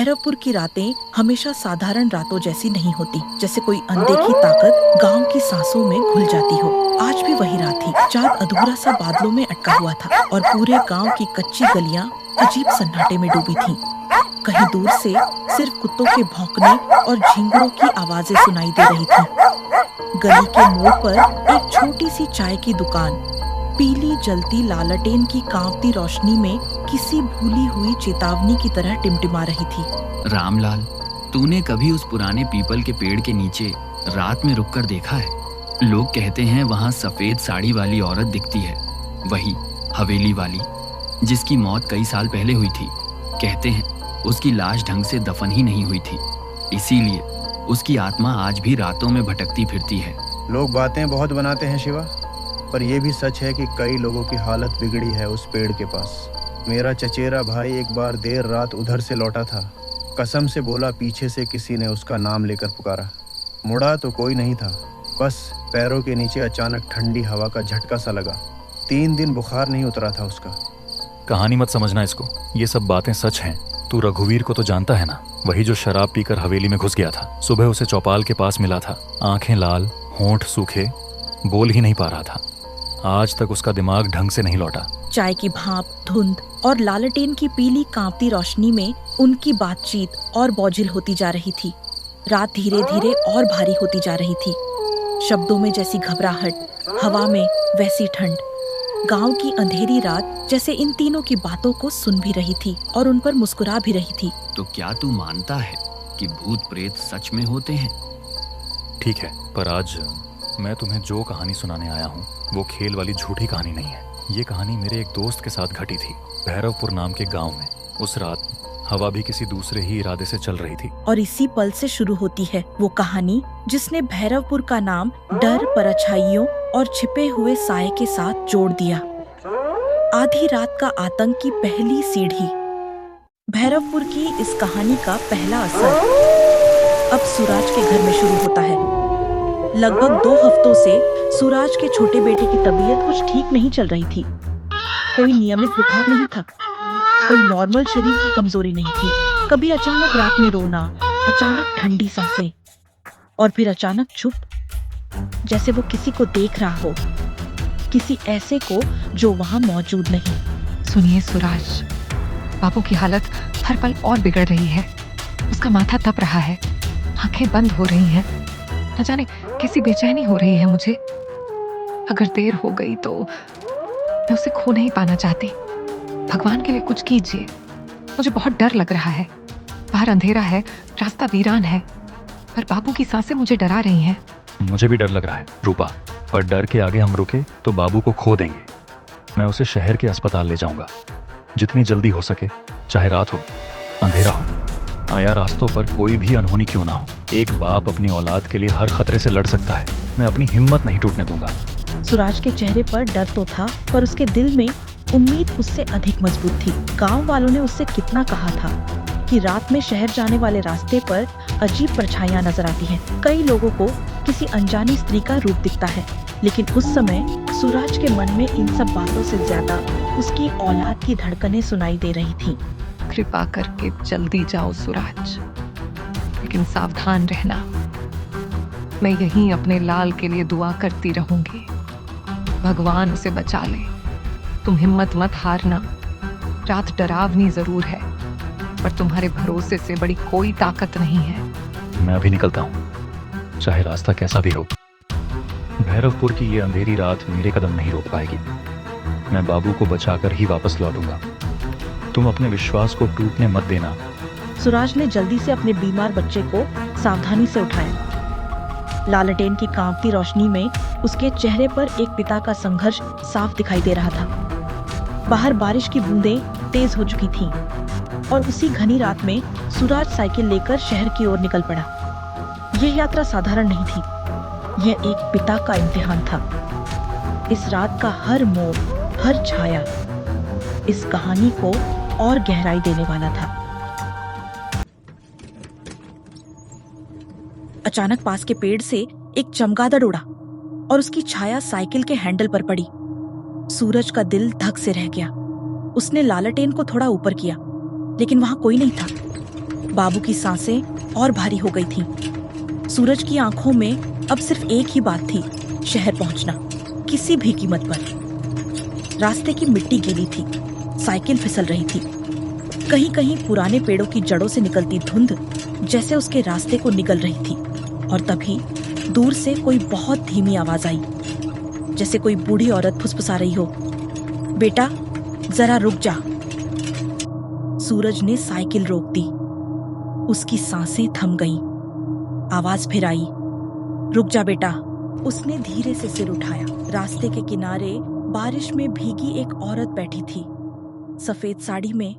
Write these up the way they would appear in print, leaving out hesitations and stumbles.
भैरवपुर की रातें हमेशा साधारण रातों जैसी नहीं होती, जैसे कोई अनदेखी ताकत गांव की सांसों में घुल जाती हो। आज भी वही रात थी। चाँद अधूरा सा बादलों में अटका हुआ था और पूरे गांव की कच्ची गलियां अजीब सन्नाटे में डूबी थीं। कहीं दूर से सिर्फ कुत्तों के भौंकने और झिंगुरों की आवाजें सुनाई दे रही थीं। गली के मोड़ पर एक छोटी सी चाय की दुकान पीली जलती लालटेन की कांपती रोशनी में किसी भूली हुई चेतावनी की तरह टिमटिमा रही थी। रामलाल, तूने कभी उस पुराने पीपल के पेड़ के नीचे रात में रुककर देखा है? लोग कहते हैं वहाँ सफेद साड़ी वाली औरत दिखती है, वही हवेली वाली, जिसकी मौत कई साल पहले हुई थी। कहते हैं उसकी लाश ढंग से दफन ही नहीं हुई थी, इसीलिए उसकी आत्मा आज भी रातों में भटकती फिरती है। लोग बातें बहुत बनाते हैं शिवा, पर यह भी सच है कि कई लोगों की हालत बिगड़ी है उस पेड़ के पास। मेरा चचेरा भाई एक बार देर रात उधर से लौटा था। कसम से बोला पीछे से किसी ने उसका नाम लेकर पुकारा। मुड़ा तो कोई नहीं था, बस पैरों के नीचे अचानक ठंडी हवा का झटका सा लगा। 3 दिन बुखार नहीं उतरा था उसका। कहानी मत समझना इसको, ये सब बातें सच हैं। तू रघुवीर को तो जानता है ना, वही जो शराब पीकर हवेली में घुस गया था। सुबह उसे चौपाल के पास मिला था, आंखें लाल, होंठ सूखे, बोल ही नहीं पा रहा था। आज तक उसका दिमाग ढंग से नहीं लौटा। चाय की भाप, धुंध और लालटेन की पीली कांपती रोशनी में उनकी बातचीत और बोझिल होती जा रही थी। रात धीरे धीरे और भारी होती जा रही थी। शब्दों में जैसी घबराहट, हवा में वैसी ठंड। गांव की अंधेरी रात जैसे इन तीनों की बातों को सुन भी रही थी और उन पर मुस्कुरा भी रही थी। तो क्या तू मानता है कि भूत प्रेत सच में होते हैं? ठीक है, पर आज मैं तुम्हें जो कहानी सुनाने आया हूँ वो खेल वाली झूठी कहानी नहीं है। ये कहानी मेरे एक दोस्त के साथ घटी थी, भैरवपुर नाम के गांव में। उस रात हवा भी किसी दूसरे ही इरादे से चल रही थी। और इसी पल से शुरू होती है वो कहानी जिसने भैरवपुर का नाम डर, परछाइयों और छिपे हुए साए के साथ जोड़ दिया। आधी रात का आतंक की पहली सीढ़ी। भैरवपुर की इस कहानी का पहला असर अब सूरज के घर में शुरू होता है। लगभग 2 हफ्तों से सूरज के छोटे बेटे की तबीयत कुछ ठीक नहीं चल रही थी। कोई नियमित बुखार नहीं था, कोई नॉर्मल शरीर की कमजोरी नहीं थी। कभी अचानक रात में रोना, अचानक ठंडी सांसें और फिर अचानक चुप, जैसे वो किसी को देख रहा हो, किसी ऐसे को जो वहां मौजूद नहीं। सुनिए सूरज, बाबू की हालत हर पल और बिगड़ रही है। उसका माथा तप रहा है, आंखें बंद हो रही हैं। न जाने कैसी बेचैनी हो रही है मुझे। अगर देर हो गई तो मैं उसे खो नहीं पाना चाहती। भगवान के लिए कुछ कीजिए, मुझे बहुत डर लग रहा है। बाहर अंधेरा है, रास्ता वीरान है, पर बाबू की सांसें मुझे डरा रही हैं। मुझे भी डर लग रहा है रूपा, पर डर के आगे हम रुके तो बाबू को खो देंगे। मैं उसे शहर के अस्पताल ले जाऊंगा, जितनी जल्दी हो सके, चाहे रात हो, अंधेरा हो। आया रास्तों पर कोई भी अनहोनी क्यों ना हो, एक बाप अपनी औलाद के लिए हर खतरे से लड़ सकता है। मैं अपनी हिम्मत नहीं टूटने दूंगा। सूरज के चेहरे पर डर तो था, पर उसके दिल में उम्मीद उससे अधिक मजबूत थी। गांव वालों ने उससे कितना कहा था कि रात में शहर जाने वाले रास्ते पर अजीब परछाइयां नजर आती हैं। कई लोगों को किसी अनजानी स्त्री का रूप दिखता है, लेकिन उस समय सूरज के मन में इन सब बातों से ज्यादा उसकी औलाद की धड़कनें सुनाई दे रही थीं। कृपा करके जल्दी जाओ सूरज, लेकिन सावधान रहना। मैं यहीं अपने लाल के लिए दुआ करती रहूंगी, भगवान उसे बचा ले। तुम हिम्मत मत हारना। रात डरावनी जरूर है, पर तुम्हारे भरोसे से बड़ी कोई ताकत नहीं है। मैं अभी निकलता हूँ, चाहे रास्ता कैसा भी हो। भैरवपुर की ये अंधेरी रात मेरे कदम नहीं रोक पाएगी। मैं बाबू को बचाकर ही वापस लौटूंगा। तुम अपने विश्वास को टूटने मत देना। सूरज ने जल्दी से अपने बीमार बच्चे को सावधानी से उठाया। लालटेन की कांपती रोशनी में उसके चेहरे पर एक पिता का संघर्ष साफ दिखाई दे रहा था। बाहर बारिश की बूंदें तेज हो चुकी थीं और उसी घनी रात में सूरज साइकिल लेकर शहर की ओर निकल पड़ा। यह यात्रा साधारण नहीं थी, यह एक पिता का इम्तिहान था। इस रात का हर मोड़, हर छाया इस कहानी को और गहराई देने वाला था। अचानक पास के पेड़ से एक चमगादड़ उड़ा और उसकी छाया साइकिल के हैंडल पर पड़ी। सूरज का दिल धक से रह गया। उसने लालटेन को थोड़ा ऊपर किया, लेकिन वहां कोई नहीं था। बाबू की सांसें और भारी हो गई थीं। सूरज की आंखों में अब सिर्फ एक ही बात थी, शहर पहुंचना, किसी भी कीमत पर। रास्ते की मिट्टी गीली थी, साइकिल फिसल रही थी। कहीं कहीं पुराने पेड़ों की जड़ों से निकलती धुंध जैसे उसके रास्ते को निगल रही थी। और तभी दूर से कोई बहुत धीमी आवाज आई, जैसे कोई बूढ़ी औरत फुसफुसा रही हो, बेटा जरा रुक जा। सूरज ने साइकिल रोक दी। उसकी सांसें थम गईं। आवाज फिर आई, रुक जा बेटा। उसने धीरे से सिर उठाया। रास्ते के किनारे बारिश में भीगी एक औरत बैठी थी, सफेद साड़ी में,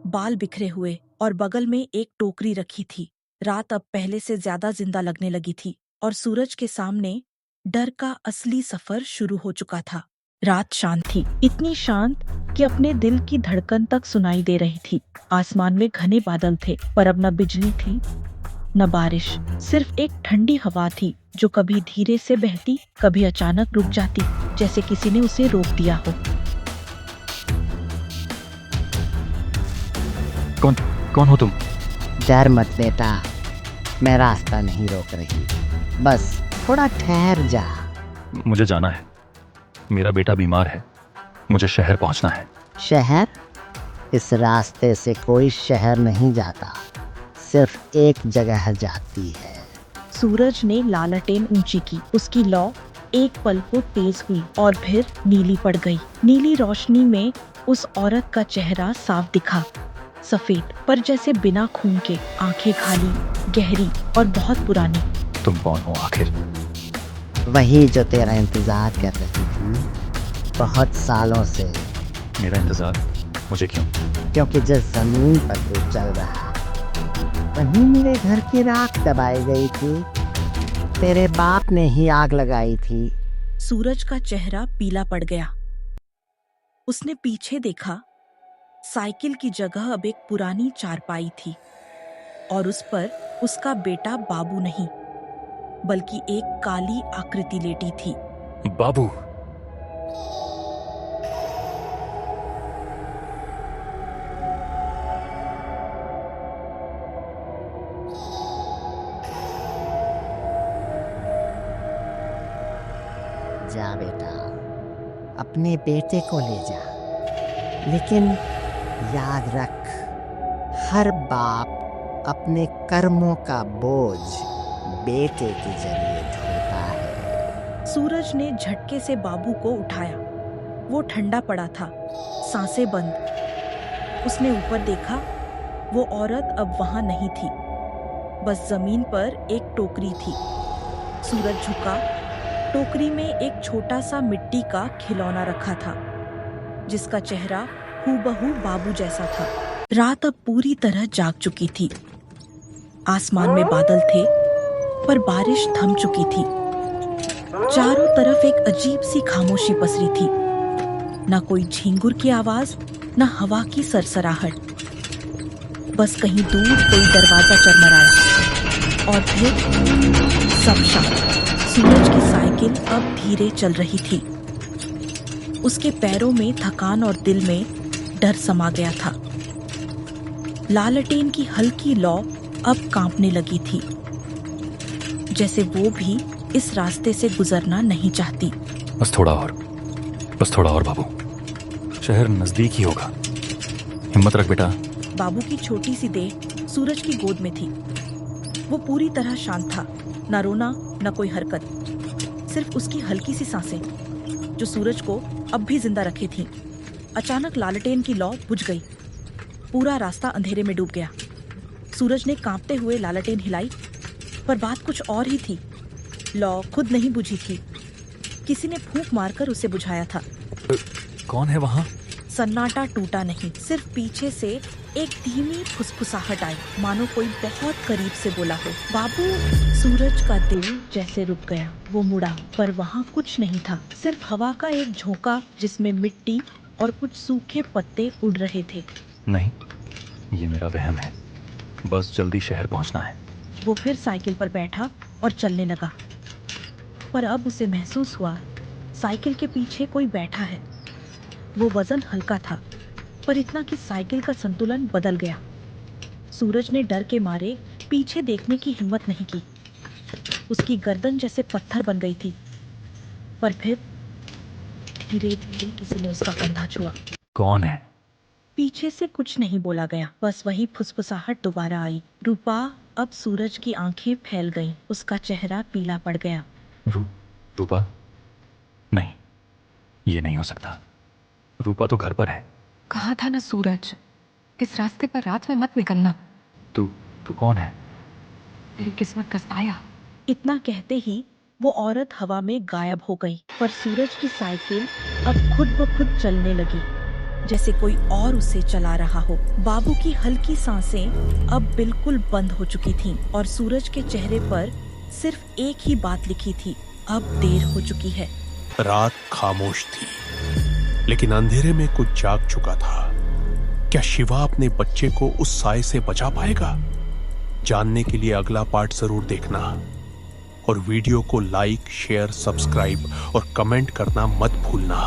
बाल बिखरे हुए, और बगल में एक टोकरी रखी थी। रात अब पहले से ज्यादा जिंदा लगने लगी थी और सूरज के सामने डर का असली सफर शुरू हो चुका था। रात शांत थी, इतनी शांत कि अपने दिल की धड़कन तक सुनाई दे रही थी। आसमान में घने बादल थे, पर अब न बिजली थी न बारिश, सिर्फ एक ठंडी हवा थी जो कभी धीरे से बहती, कभी अचानक रुक जाती, जैसे किसी ने उसे रोक दिया हो। कौन हो तुम? डर मत बेटा, मैं रास्ता नहीं रोक रही, बस थोड़ा ठहर जा। मुझे जाना है, मेरा बेटा बीमार है, मुझे शहर पहुंचना है। शहर? इस रास्ते से कोई शहर नहीं जाता, सिर्फ एक जगह जाती है। सूरज ने लालटेन ऊंची की। उसकी लौ एक पल को तेज हुई और फिर नीली पड़ गई। नीली रोशनी में उस औरत का चेहरा साफ दिखा, सफेद पर जैसे बिना खून के, आंखें खाली, गहरी और बहुत पुरानी। तुम कौन हो आखिर? वही जो तेरा इंतजार कर रही थी बहुत सालों से। मेरा इंतजार? मुझे क्यों? क्योंकि जिस जमीन पर तू चल रहा, वहीं मेरे घर की राख दबाई गई थी। तेरे बाप ने ही आग लगाई थी। सूरज का चेहरा पीला पड़ गया। उसने पीछे देखा। साइकिल की जगह अब एक पुरानी चारपाई थी और उस पर उसका बेटा बाबू नहीं, बल्कि एक काली आकृति लेटी थी। बाबू! जा बेटा, अपने बेटे को ले जा, लेकिन याद रख, हर बाप अपने कर्मों का बोझ बेटे के जरिए ढोता है। सूरज ने झटके से बाबू को उठाया। वो ठंडा पड़ा था, सांसें बंद। उसने ऊपर देखा। वो औरत अब वहां नहीं थी, बस जमीन पर एक टोकरी थी। सूरज झुका। टोकरी में एक छोटा सा मिट्टी का खिलौना रखा था, जिसका चेहरा हूबहू बाबू जैसा था। रात अब पूरी तरह जाग चुकी थी। आसमान में बादल थे, पर बारिश थम चुकी थी। चारों तरफ एक अजीब सी खामोशी पसरी थी, न कोई झींगुर की आवाज, न हवा की सरसराहट। बस कहीं दूर कोई दरवाजा चरमराया और फिर सब शांत। सूरज की साइकिल अब धीरे चल रही थी। उसके पैरों में थकान और दिल में डर समा गया था। लालटेन की हल्की लौ अब कांपने लगी थी, जैसे वो भी इस रास्ते से गुजरना नहीं चाहती। बस थोड़ा और बाबू, शहर नजदीक ही होगा। हिम्मत रख बेटा। बाबू की छोटी सी देह सूरज की गोद में थी। वो पूरी तरह शांत था, न रोना न कोई हरकत, सिर्फ उसकी हल्की सी सांसें जो सूरज को अब भी जिंदा रखे थीं। अचानक लालटेन की लौ बुझ गई। पूरा रास्ता अंधेरे में डूब गया। सूरज ने कांपते हुए लालटेन हिलाई, पर बात कुछ और ही थी। लौ खुद नहीं बुझी थी, किसी ने फूंक मारकर उसे बुझाया था। कौन है वहाँ? सन्नाटा टूटा नहीं, सिर्फ पीछे से एक धीमी फुसफुसाहट आई, मानो कोई बहुत करीब से बोला हो, बाबू। सूरज का दिल जैसे रुक गया। वो मुड़ा, पर वहाँ कुछ नहीं था, सिर्फ हवा का एक झोंका जिसमें मिट्टी और कुछ सूखे पत्ते उड़ रहे थे। नहीं, ये मेरा वहम है। बस जल्दी शहर पहुंचना है। वो फिर साइकिल पर बैठा और चलने लगा, पर अब उसे महसूस हुआ साइकिल के पीछे कोई बैठा है। वो वजन हल्का था, पर इतना कि साइकिल का संतुलन बदल गया। सूरज ने डर के मारे पीछे देखने की हिम्मत नहीं की। उसकी गर्दन जैसे पत्थर बन गई थी। पर फिर धीरे धीरे किसी ने उसका कंधा छुआ। कौन है? पीछे से कुछ नहीं बोला गया, बस वही फुसफुसाहट दोबारा आई। रूपा, अब सूरज की आंखें फैल गईं, उसका चेहरा पीला पड़ गया। रूपा? नहीं, ये नहीं हो सकता। रूपा तो घर पर है। कहा था ना सूरज, इस रास्ते पर रात में मत निकलना। तू कौन है? तेरी किस्मत का साया। इतना कहते ही वो औरत हवा में गायब हो गई। पर सूरज की साइकिल अब खुद ब खुद चलने लगी, जैसे कोई और उसे चला रहा हो। बाबू की हल्की सांसें अब बिल्कुल बंद हो चुकी थीं और सूरज के चेहरे पर सिर्फ एक ही बात लिखी थी, अब देर हो चुकी है। रात खामोश थी, लेकिन अंधेरे में कुछ जाग चुका था। क्या शिवा अपने बच्चे को उस साए से बचा पाएगा? जानने के लिए अगला पार्ट जरूर देखना और वीडियो को लाइक, शेयर, सब्सक्राइब और कमेंट करना मत भूलना।